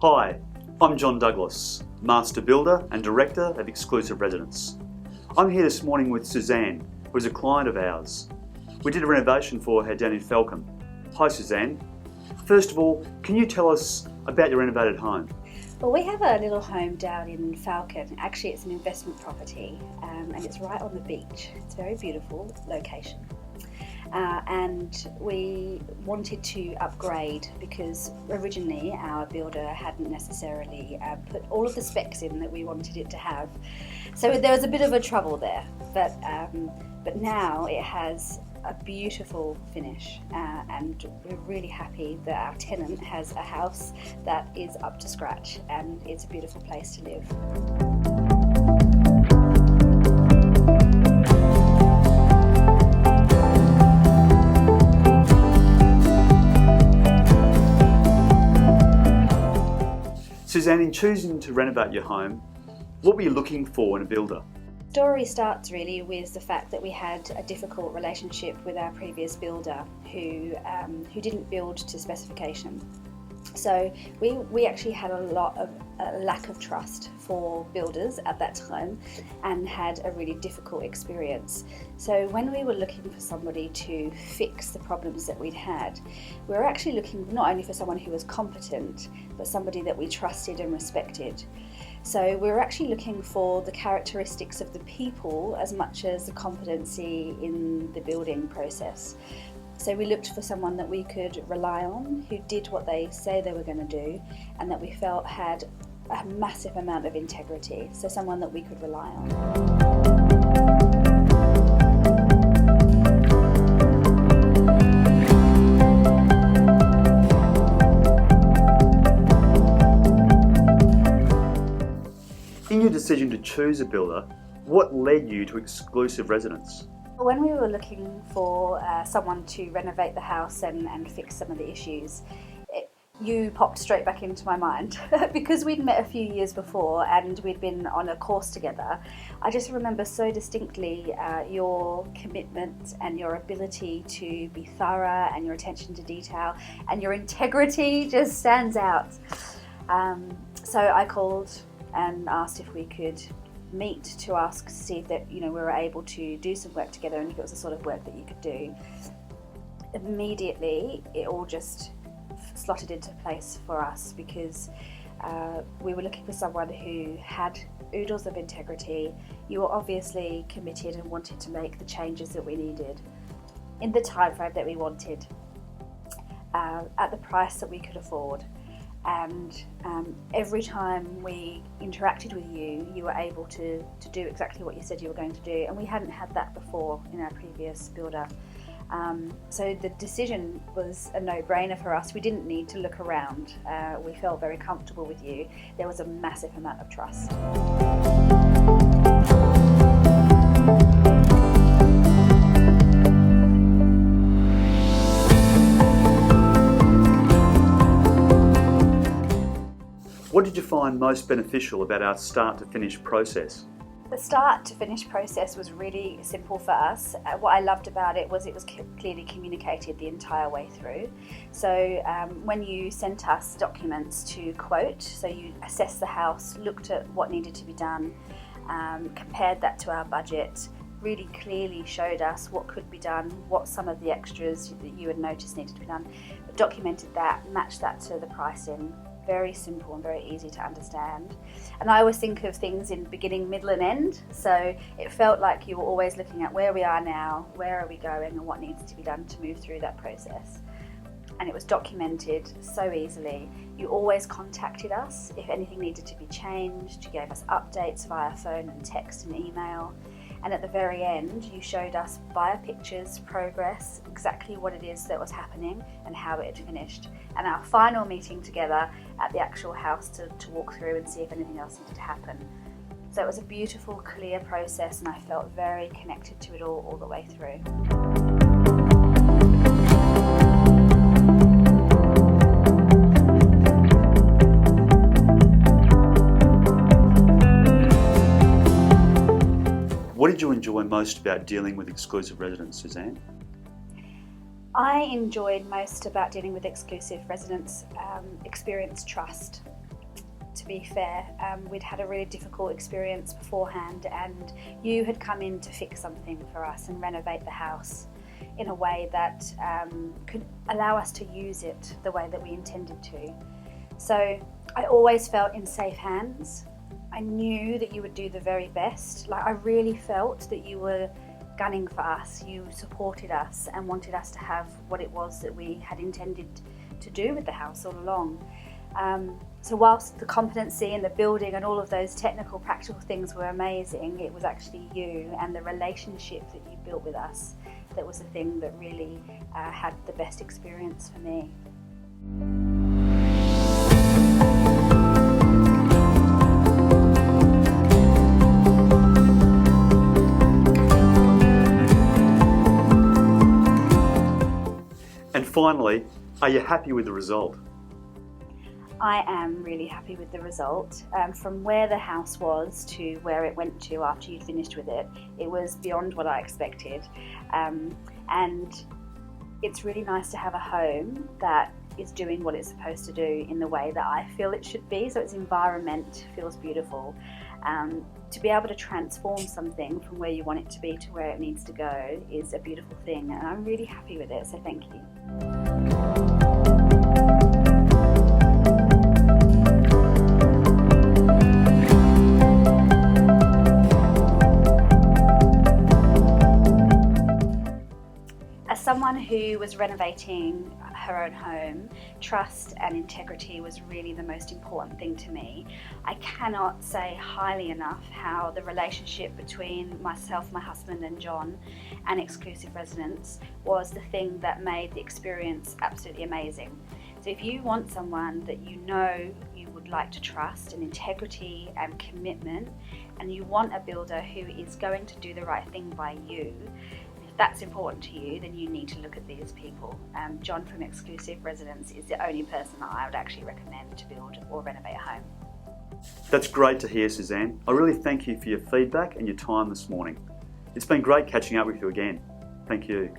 Hi, I'm John Douglas, Master Builder and Director of Exclusive Residence. I'm here this morning with Suzanne, who is a client of ours. We did a renovation for her down in Falcon. Hi Suzanne. First of all, can you tell us about your renovated home? Well, we have a little home down in Falcon. Actually, it's an investment property and it's right on the beach. It's a very beautiful location. And we wanted to upgrade because originally our builder hadn't necessarily put all of the specs in that we wanted it to have. So there was a bit of a trouble there, but now it has a beautiful finish and we're really happy that our tenant has a house that is up to scratch and it's a beautiful place to live. Suzanne, in choosing to renovate your home, what were you looking for in a builder? The story starts really with the fact that we had a difficult relationship with our previous builder who didn't build to specification. So we actually had a lot of lack of trust for builders at that time and had a really difficult experience. So when we were looking for somebody to fix the problems that we'd had, we were actually looking not only for someone who was competent, but somebody that we trusted and respected. So we were actually looking for the characteristics of the people as much as the competency in the building process. So we looked for someone that we could rely on, who did what they say they were going to do, and that we felt had a massive amount of integrity. So someone that we could rely on. In your decision to choose a builder, what led you to Exclusive Residence? When we were looking for someone to renovate the house and fix some of the issues, you popped straight back into my mind. Because we'd met a few years before and we'd been on a course together, I just remember so distinctly your commitment and your ability to be thorough and your attention to detail and your integrity just stands out. So I called and asked if we could meet to see if that we were able to do some work together and if it was the sort of work that you could do. Immediately it all just slotted into place for us because we were looking for someone who had oodles of integrity. You were obviously committed and wanted to make the changes that we needed in the time frame that we wanted at the price that we could afford. And every time we interacted with you, you were able to do exactly what you said you were going to do, and we hadn't had that before in our previous builder. So the decision was a no-brainer for us. We didn't need to look around. We felt very comfortable with you. There was a massive amount of trust. What did you find most beneficial about our start to finish process? The start to finish process was really simple for us. What I loved about it was clearly communicated the entire way through. So when you sent us documents to quote, so you assessed the house, looked at what needed to be done, compared that to our budget, really clearly showed us what could be done, what some of the extras that you had noticed needed to be done, documented that, matched that to the pricing. Very simple and very easy to understand. And I always think of things in beginning, middle and end. So it felt like you were always looking at where we are now, where are we going and what needs to be done to move through that process. And it was documented so easily. You always contacted us if anything needed to be changed. You gave us updates via phone and text and email. And at the very end, you showed us via pictures, progress, exactly what it is that was happening and how it had finished. And our final meeting together at the actual house to walk through and see if anything else needed to happen. So it was a beautiful, clear process and I felt very connected to it all the way through. What did you enjoy most about dealing with Exclusive Residence, Suzanne? I enjoyed most about dealing with Exclusive Residence experience trust. to be fair. We'd had a really difficult experience beforehand, and you had come in to fix something for us and renovate the house in a way that could allow us to use it the way that we intended to. So I always felt in safe hands. I knew that you would do the very best. Like, I really felt that you were gunning for us. You supported us and wanted us to have what it was that we had intended to do with the house all along. So whilst the competency and the building and all of those technical, practical things were amazing, it was actually you and the relationship that you built with us that was the thing that really had the best experience for me. And finally, are you happy with the result? I am really happy with the result. From where the house was to where it went to after you'd finished with it, it was beyond what I expected. And it's really nice to have a home that is doing what it's supposed to do in the way that I feel it should be. So its environment feels beautiful. To be able to transform something from where you want it to be to where it needs to go is a beautiful thing, and I'm really happy with it, so thank you. As someone who was renovating her own home, trust and integrity was really the most important thing to me. I cannot say highly enough how the relationship between myself, my husband and John and Exclusive Residence was the thing that made the experience absolutely amazing. So if you want someone that you know you would like to trust, and integrity and commitment, and you want a builder who is going to do the right thing by you, if that's important to you, then you need to look at these people. John from Exclusive Residence is the only person that I would actually recommend to build or renovate a home. That's great to hear, Suzanne. I really thank you for your feedback and your time this morning. It's been great catching up with you again. Thank you.